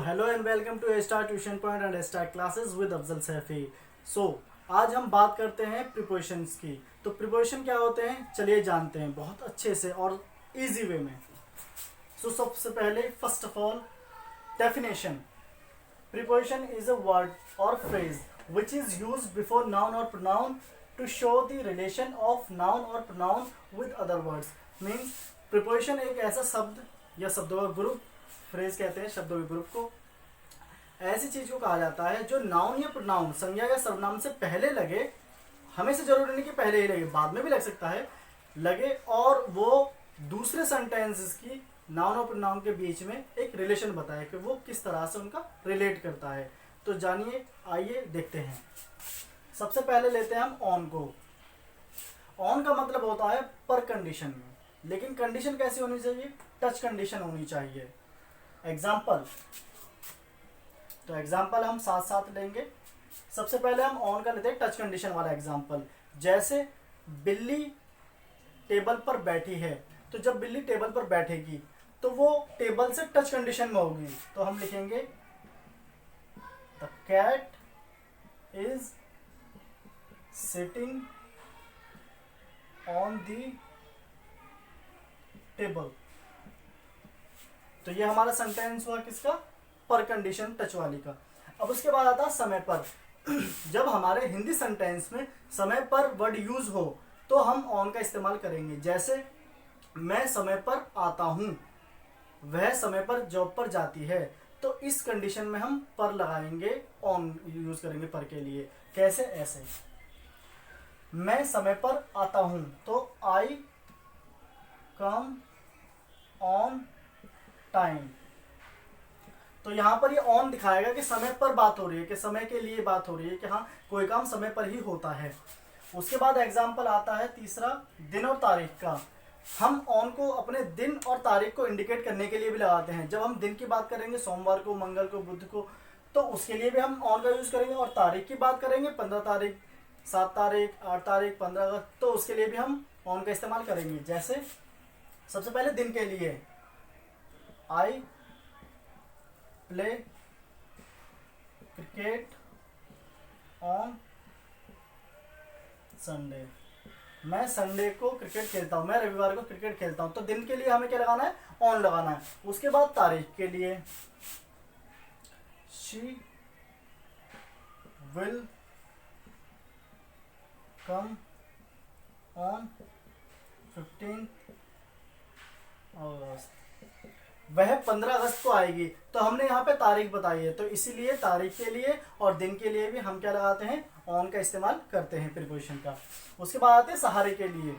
Hello and welcome to A Star Tuition Point and Star Classes with Afzal Saifi. आज हम बात करते हैं प्रीपोजिशंस की। तो प्रीपोजिशन क्या होते हैं चलिए जानते हैं बहुत अच्छे से और इजी वे में। सबसे पहले first of all definition. Preposition is a word और phrase which is used before noun or pronoun to show the relation of noun or pronoun with other words. Means preposition एक ऐसा शब्द या शब्दों का ग्रुप, फ्रेज कहते हैं शब्दों के ग्रुप को, ऐसी चीज को कहा जाता है जो नाउन या प्रोनाउन संज्ञा या सर्वनाम से पहले लगे। हमें से जरूरी नहीं कि पहले ही लगे, बाद में भी लग सकता है, लगे और वो दूसरे सेंटेंसेस की नाउन और प्रोनाउन के बीच में एक रिलेशन बताए कि वो किस तरह से उनका रिलेट करता है। तो जानिए, आइए देखते हैं। सबसे पहले लेते हैं हम ऑन को। ऑन का मतलब होता है पर कंडीशन में, लेकिन कंडीशन कैसी होनी चाहिए? टच कंडीशन होनी चाहिए। एग्जाम्पल, तो एग्जाम्पल हम साथ साथ लेंगे। सबसे पहले हम ऑन का लेते हैं टच कंडीशन वाला एग्जाम्पल। जैसे बिल्ली टेबल पर बैठी है, तो जब बिल्ली टेबल पर बैठेगी तो वो टेबल से टच कंडीशन में होगी, तो हम लिखेंगे the cat is sitting on the table. तो ये हमारा सेंटेंस हुआ किसका? पर कंडीशन टच वाली का। अब उसके बाद आता है समय पर। जब हमारे हिंदी सेंटेंस में समय पर वर्ड यूज हो तो हम ऑन का इस्तेमाल करेंगे। जैसे मैं समय पर आता हूं, वह समय पर जॉब पर जाती है, तो इस कंडीशन में हम पर लगाएंगे, ऑन यूज करेंगे पर के लिए। कैसे? ऐसे मैं समय पर आता हूं, तो आई कम ऑन टाइम। तो यहां पर ये ऑन दिखाएगा कि समय पर बात हो रही है, कि समय के लिए बात हो रही है, कि हाँ कोई काम समय पर ही होता है। उसके बाद एग्जाम्पल आता है तीसरा, दिन और तारीख का। हम ऑन को अपने दिन और तारीख को इंडिकेट करने के लिए भी लगाते हैं। जब हम दिन की बात करेंगे सोमवार को, मंगल को, बुध को, तो उसके लिए भी हम ऑन का यूज करेंगे। और तारीख की बात करेंगे 15 तारीख, 7 तारीख, 8 तारीख, 15 अगस्त, तो उसके लिए भी हम ऑन का इस्तेमाल करेंगे। जैसे सबसे पहले दिन के लिए I play cricket on Sunday. मैं संडे को क्रिकेट खेलता हूँ, मैं रविवार को क्रिकेट खेलता हूँ। तो दिन के लिए हमें क्या लगाना है? ऑन लगाना है। उसके बाद तारीख के लिए शी विल कम ऑन 15 अगस्त। वह 15 अगस्त को आएगी, तो हमने यहाँ पे तारीख बताई है, तो इसीलिए तारीख के लिए और दिन के लिए भी हम क्या लगाते हैं? ऑन का इस्तेमाल करते हैं प्रीपोजिशन का। उसके बाद आते हैं सहारे के लिए।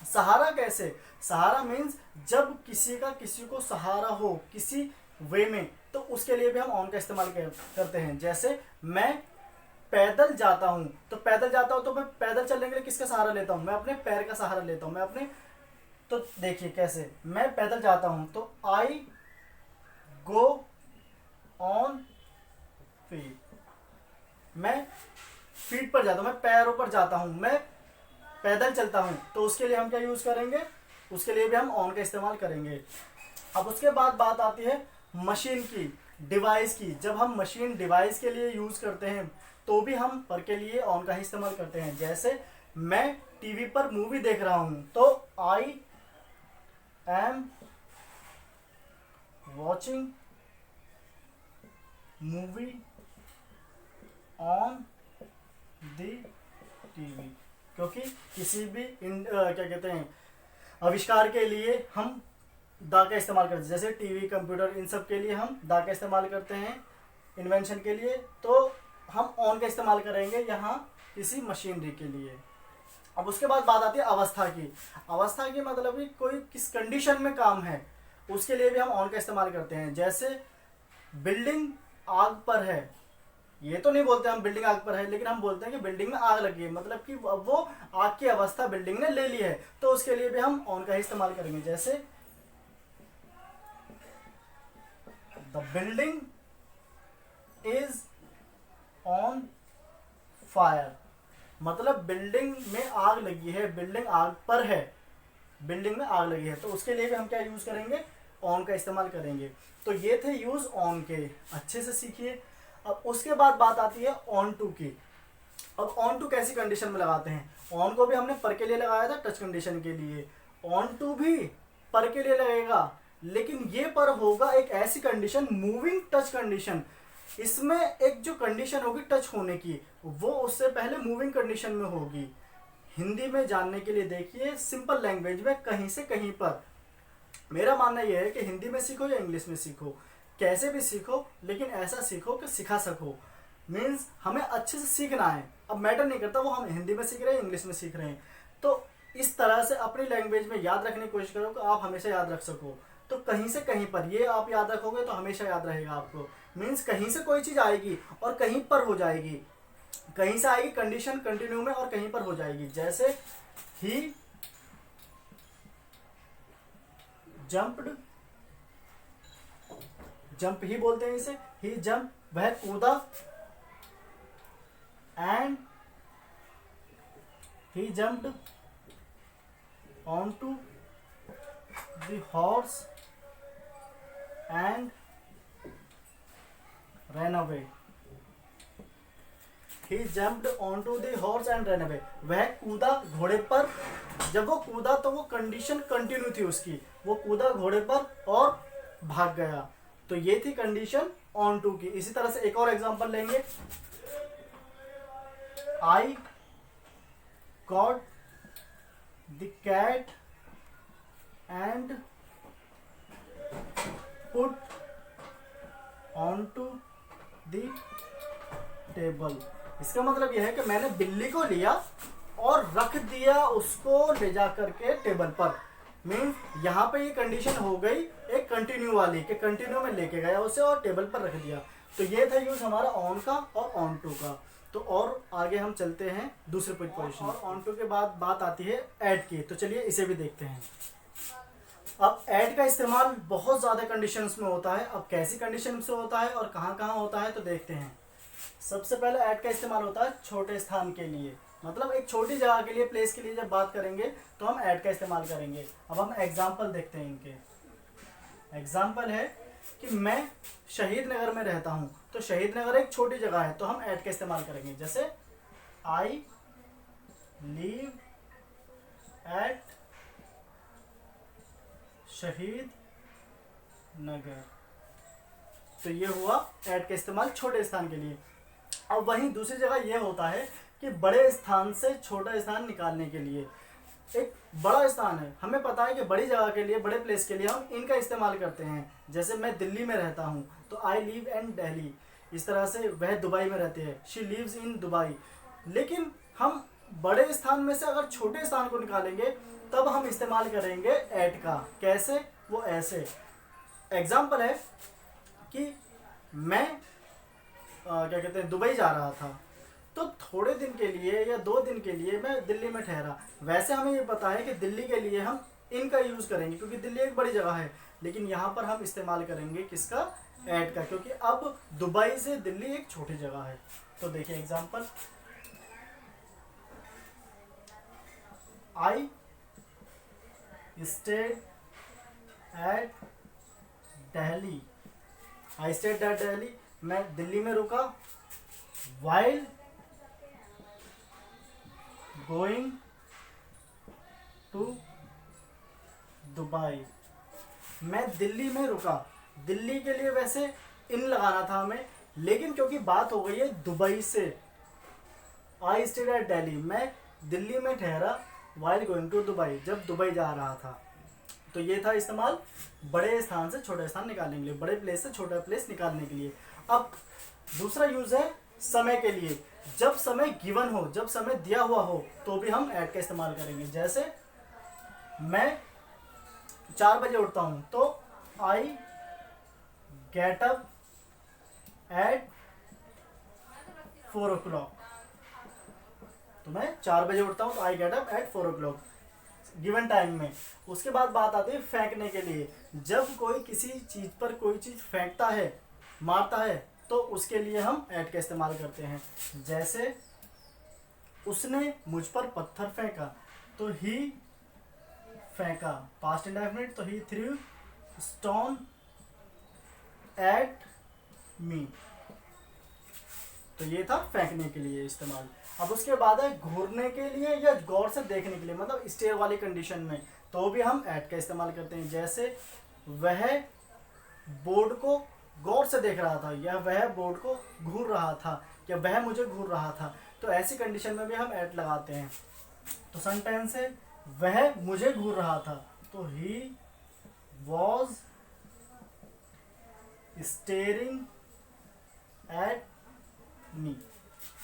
सहारा कैसे? सहारा मीन्स जब किसी का किसी को सहारा हो किसी वे में, तो उसके लिए भी हम ऑन का इस्तेमाल करते हैं। जैसे मैं पैदल जाता हूँ, तो पैदल जाता हूँ तो मैं पैदल चलने के लिए किसका सहारा लेता हूँ? मैं अपने पैर का सहारा लेता हूँ, मैं अपने। तो देखिए कैसे, मैं पैदल जाता हूं, तो आई गो ऑन फीट। मैं फीट पर जाता हूं, मैं पैरों पर जाता हूं, मैं पैदल चलता हूं, तो उसके लिए हम क्या यूज करेंगे? उसके लिए भी हम ऑन का इस्तेमाल करेंगे। अब उसके बाद बात आती है मशीन की, डिवाइस की। जब हम मशीन डिवाइस के लिए यूज करते हैं तो भी हम पर के लिए ऑन का ही इस्तेमाल करते हैं। जैसे मैं टीवी पर मूवी देख रहा हूं, तो I am watching movie on the TV. क्योंकि किसी भी क्या कहते हैं आविष्कार के लिए हम दा का इस्तेमाल करते हैं। जैसे टीवी, कंप्यूटर, इन सब के लिए हम दा का इस्तेमाल करते हैं इन्वेंशन के लिए, तो हम ऑन का इस्तेमाल करेंगे यहाँ किसी मशीनरी के लिए। अब उसके बाद बात आती है अवस्था की। अवस्था की मतलब कि कोई किस कंडीशन में काम है, उसके लिए भी हम ऑन का इस्तेमाल करते हैं। जैसे बिल्डिंग आग पर है, ये तो नहीं बोलते हम बिल्डिंग आग पर है, लेकिन हम बोलते हैं कि बिल्डिंग में आग लगी है, मतलब कि वो आग की अवस्था बिल्डिंग ने ले ली है, तो उसके लिए भी हम ऑन का ही इस्तेमाल करेंगे। जैसे the building is on fire, मतलब बिल्डिंग में आग लगी है, बिल्डिंग आग पर है, बिल्डिंग में आग लगी है, तो उसके लिए भी हम क्या यूज करेंगे? ऑन का इस्तेमाल करेंगे। तो ये थे यूज ऑन के, अच्छे से सीखिए। अब उसके बाद बात आती है ऑन टू की। अब ऑन टू कैसी कंडीशन में लगाते हैं? ऑन को भी हमने पर के लिए लगाया था टच कंडीशन के लिए, ऑन टू भी पर के लिए लगेगा, लेकिन ये पर होगा एक ऐसी कंडीशन, मूविंग टच कंडीशन। इसमें एक जो कंडीशन होगी टच होने की, वो उससे पहले मूविंग कंडीशन में होगी। हिंदी में जानने के लिए देखिए, सिंपल लैंग्वेज में कहीं से कहीं पर। मेरा मानना यह है कि हिंदी में सीखो या इंग्लिश में सीखो, कैसे भी सीखो, लेकिन ऐसा सीखो कि सिखा सको। मीन्स हमें अच्छे से सीखना है, अब मैटर नहीं करता वो हम हिंदी में सीख रहे हैं इंग्लिश में सीख रहे हैं। तो इस तरह से अपनी लैंग्वेज में याद रखने की कोशिश करो कि आप हमेशा याद रख सको। तो कहीं से कहीं पर ये आप याद रखोगे तो हमेशा याद रहेगा आपको। मीन्स कहीं से कोई चीज़ आएगी और कहीं पर हो जाएगी, कहीं से आएगी कंडीशन कंटिन्यू में और कहीं पर हो जाएगी। जैसे ही जंप्ड, जंप ही बोलते हैं इसे, ही जंप, वह कूदा, and he jumped onto the horse and ran away. He jumped onto the horse and ran away. वह कूदा घोड़े पर। जब वो कूदा तो वो कंडीशन कंटिन्यू थी उसकी, वो कूदा घोड़े पर और भाग गया। तो ये थी कंडीशन ऑन टू की। इसी तरह से एक और एग्जांपल लेंगे। I caught the cat and put onto the table. इसका मतलब यह है कि मैंने बिल्ली को लिया और रख दिया उसको ले जा करके टेबल पर। मीन्स यहाँ पे ये कंडीशन हो गई एक कंटिन्यू वाली, कि कंटिन्यू में लेके गया उसे और टेबल पर रख दिया। तो ये था यूज हमारा ऑन का और ऑन टू का। तो और आगे हम चलते हैं दूसरे पोजीशन। और ऑन टू के बाद बात आती है ऐड की। तो चलिए इसे भी देखते हैं। अब ऐड का इस्तेमाल बहुत ज़्यादा कंडीशंस में होता है। अब कैसी कंडीशन से होता है और कहाँ कहाँ होता है तो देखते हैं। सबसे पहले ऐड का इस्तेमाल होता है छोटे स्थान के लिए, मतलब एक छोटी जगह के लिए, प्लेस के लिए जब बात करेंगे तो हम ऐड का इस्तेमाल करेंगे। अब हम एग्जाम्पल देखते हैं इनके। एग्जाम्पल है कि मैं शहीद नगर में रहता हूँ, तो शहीद नगर एक छोटी जगह है तो हम ऐड का इस्तेमाल करेंगे। जैसे आई लीव एट शहीद नगर। तो ये हुआ ऐड का इस्तेमाल छोटे स्थान के लिए। अब वहीं दूसरी जगह ये होता है कि बड़े स्थान से छोटा स्थान निकालने के लिए। एक बड़ा स्थान है, हमें पता है कि बड़ी जगह के लिए, बड़े प्लेस के लिए हम इनका इस्तेमाल करते हैं। जैसे मैं दिल्ली में रहता हूँ तो आई लिव इन दिल्ली। इस तरह से वह दुबई में रहते हैं, शी लिव्स इन दुबई। लेकिन हम बड़े स्थान में से अगर छोटे स्थान को निकालेंगे तब हम इस्तेमाल करेंगे एट का। कैसे? वो ऐसे। एग्जाम्पल है कि मैं क्या कहते हैं दुबई जा रहा था, तो थोड़े दिन के लिए या 2 दिन के लिए मैं दिल्ली में ठहरा। वैसे हमें ये पता है कि दिल्ली के लिए हम इनका यूज़ करेंगे क्योंकि दिल्ली एक बड़ी जगह है, लेकिन यहाँ पर हम इस्तेमाल करेंगे किसका? ऐड का, क्योंकि अब दुबई से दिल्ली एक छोटी जगह है। तो देखिए example, I stayed at Delhi. I stayed at Delhi, मैं दिल्ली में रुका। वाइल गोइंग टू दुबई, मैं दिल्ली में रुका। दिल्ली के लिए वैसे इन लगाना था हमें, लेकिन क्योंकि बात हो गई है दुबई से, आई स्टेड एट दिल्ली, मैं दिल्ली में ठहरा। वाइल गोइंग टू दुबई, जब दुबई जा रहा था। तो ये था इस्तेमाल बड़े स्थान से छोटा स्थान निकालने के लिए, बड़े प्लेस से छोटा प्लेस निकालने के लिए। अब दूसरा यूज है समय के लिए। जब समय गिवन हो, जब समय दिया हुआ हो, तो भी हम ऐड का इस्तेमाल करेंगे। जैसे मैं 4 बजे उठता हूं तो I get up at 4 o'clock। तो मैं 4 बजे उठता हूं तो I get up at 4 o'clock given time में। उसके बाद बात आती है फेंकने के लिए। जब कोई किसी चीज पर कोई चीज फेंकता है, मारता है, तो उसके लिए हम ऐड का इस्तेमाल करते हैं। जैसे उसने मुझ पर पत्थर फेंका, तो ही फेंका, पास्ट इंडेफिनिट, तो ही थ्रू स्टोन एट मी। तो ये था फेंकने के लिए इस्तेमाल। अब उसके बाद है घूरने के लिए या गौर से देखने के लिए, मतलब स्टेयर वाली कंडीशन में, तो भी हम एट का इस्तेमाल करते हैं। जैसे वह बोर्ड को गौर से देख रहा था, या वह बोर्ड को घूर रहा था, या वह मुझे घूर रहा था, तो ऐसी कंडीशन में भी हम एट लगाते हैं। तो सेंटेंस है वह मुझे घूर रहा था, तो he was staring at me.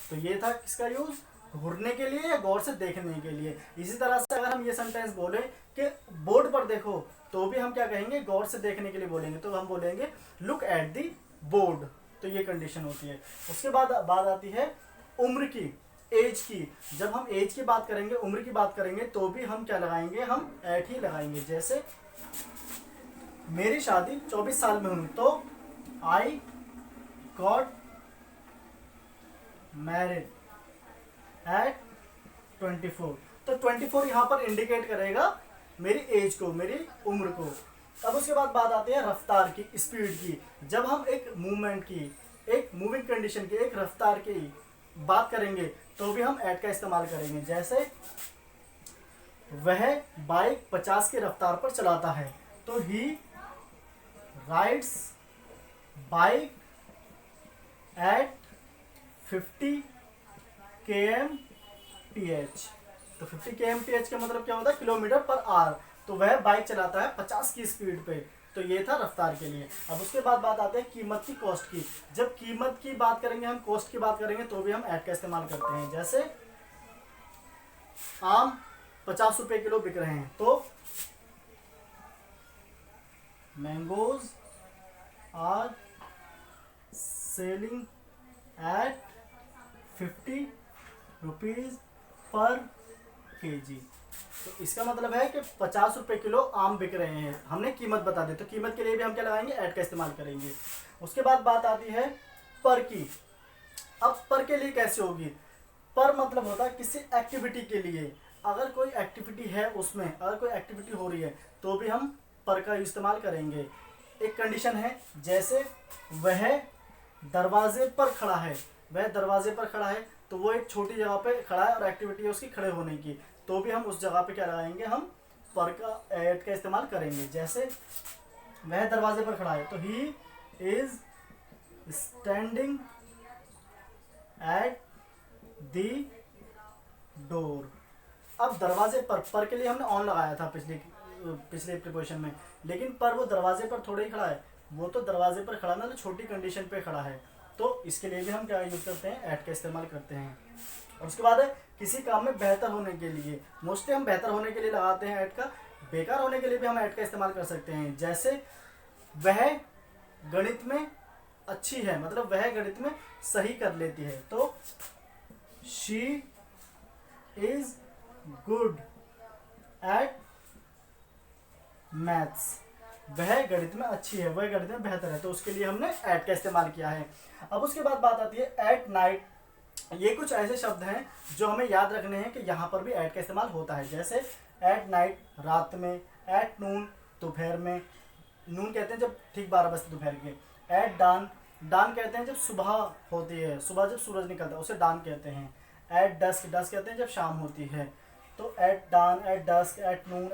तो ये था किसका यूज, घूरने के लिए या गौर से देखने के लिए। इसी तरह से अगर हम ये सेंटेंस बोले कि बोर्ड पर देखो, तो भी हम क्या कहेंगे, गौर से देखने के लिए बोलेंगे, तो हम बोलेंगे लुक एट दी बोर्ड। तो ये कंडीशन होती है। उसके बाद बात आती है उम्र की, एज की। जब हम एज की बात करेंगे, उम्र की बात करेंगे, तो भी हम क्या लगाएंगे, हम एट ही लगाएंगे। जैसे मेरी शादी 24 साल में हुई, तो आई गॉट मैरिड एट 24। तो 24 यहाँ पर इंडिकेट करेगा मेरी एज को, मेरी उम्र को। अब उसके बाद बात आती है रफ्तार की, स्पीड की। जब हम एक मूवमेंट की, एक मूविंग कंडीशन की, एक रफ्तार की बात करेंगे, तो भी हम एट का इस्तेमाल करेंगे। जैसे वह बाइक 50 की रफ्तार पर चलाता है, तो ही राइड्स बाइक एट 50 kmph। तो 50 kmph का मतलब क्या होता है, किलोमीटर पर आवर। तो वह बाइक चलाता है 50 की स्पीड पे। तो ये था रफ्तार के लिए। अब उसके बाद बात आते हैं कीमत की, कॉस्ट की। जब कीमत की बात करेंगे, हम कॉस्ट की बात करेंगे, तो भी हम एट का इस्तेमाल करते हैं। जैसे आम 50 रुपए किलो बिक रहे हैं, तो mangoes are selling at 50 rupees per KG. तो इसका मतलब है कि 50 रुपए किलो आम बिक रहे हैं, हमने कीमत बता दी। तो कीमत के लिए भी हम क्या लगाएंगे, एट का इस्तेमाल करेंगे। उसके बाद बात आती है पर की। अब पर के लिए कैसे होगी, पर मतलब होता है किसी एक्टिविटी के लिए। अगर कोई एक्टिविटी है, उसमें अगर कोई एक्टिविटी हो रही है, तो भी हम पर का इस्तेमाल करेंगे। एक कंडीशन है, जैसे वह दरवाजे पर खड़ा है, वह दरवाजे पर खड़ा है, तो वो एक छोटी जगह पे खड़ा है और एक्टिविटी है उसकी खड़े होने की, तो भी हम उस जगह पे क्या लगाएंगे, हम पर का एट का इस्तेमाल करेंगे। जैसे वह दरवाजे पर खड़ा है, तो he is standing at the door. अब दरवाजे पर के लिए हमने ऑन लगाया था पिछले प्रीपोजिशन में, लेकिन पर वो दरवाजे पर थोड़ा ही खड़ा है, वो तो दरवाजे पर खड़ा ना, तो छोटी कंडीशन पे खड़ा है, तो इसके लिए भी हम क्या यूज करते हैं, एट का इस्तेमाल करते हैं। और उसके बाद है किसी काम में बेहतर होने के लिए। मोस्टली हम बेहतर होने के लिए लगाते हैं एट का। बेकार होने के लिए भी हम एट का इस्तेमाल कर सकते हैं। जैसे वह गणित में अच्छी है, मतलब वह गणित में सही कर लेती है, तो she is good at maths. वह गणित में अच्छी है, वह गणित में बेहतर है, तो उसके लिए हमने एट का इस्तेमाल किया है। अब उसके बाद बात आती है एट नाइट। ये कुछ ऐसे शब्द हैं जो हमें याद रखने हैं कि यहाँ पर भी एट का इस्तेमाल होता है। जैसे एट नाइट रात में, एट नून दोपहर में, नून कहते हैं जब ठीक 12 बजे दोपहर के। एट डान, डान कहते हैं जब सुबह होती है, सुबह जब सूरज निकलता है उसे डान कहते हैं। एट डस्क, डस्क कहते हैं जब शाम होती है। तो at dawn, at dusk, at noon,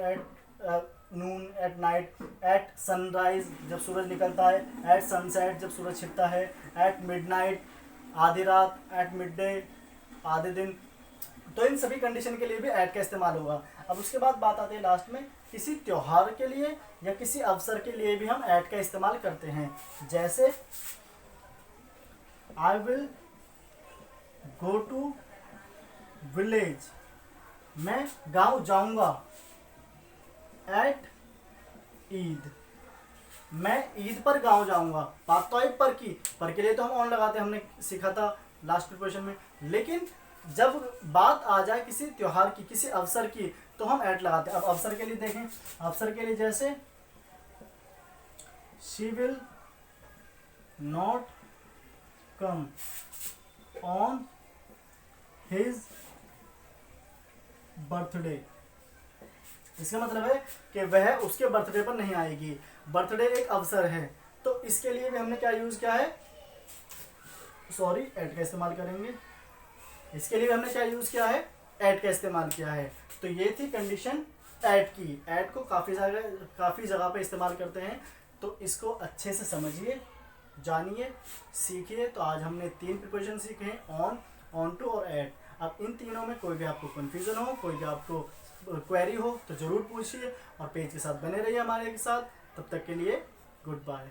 noon, at night, at sunrise जब सूरज निकलता है, एट सनसेट जब सूरज छिपता है, एट मिडनाइट आधी रात, एट मिडडे आधे दिन। तो इन सभी कंडीशन के लिए भी एट का इस्तेमाल होगा। अब उसके बाद बात आती है लास्ट में किसी त्योहार के लिए या किसी अवसर के लिए भी हम एट का इस्तेमाल करते हैं। जैसे I will go to village, मैं गांव जाऊंगा। एट ईद, मैं ईद पर गांव जाऊंगा। बात तो आई पर की, पर के लिए तो हम ऑन लगाते हैं, हमने सीखा था लास्ट प्रिपरेशन में। लेकिन जब बात आ जाए किसी त्योहार की, किसी अवसर की, तो हम एट लगाते हैं। अब अवसर के लिए देखें, अवसर के लिए जैसे she will not come on his birthday. इसका मतलब है कि वह उसके बर्थडे पर नहीं आएगी। बर्थडे एक अवसर है, तो इसके लिए भी हमने क्या यूज़ किया है, सॉरी, एट का इस्तेमाल करेंगे। इसके लिए हमने क्या यूज़ किया है, एट का इस्तेमाल किया है। तो ये थी कंडीशन एट की। एट को काफ़ी जगह पे इस्तेमाल करते हैं, तो इसको अच्छे से समझिए, जानिए, सीखिए। तो आज हमने 3 प्रिपोजिशन सीखे हैं, ऑन, ऑन टू और एट। अब इन तीनों में कोई भी आपको कन्फ्यूज़न हो, कोई भी आपको क्वेरी हो तो ज़रूर पूछिए, और पेज के साथ बने रहिए हमारे के साथ। तब तक के लिए गुड बाय।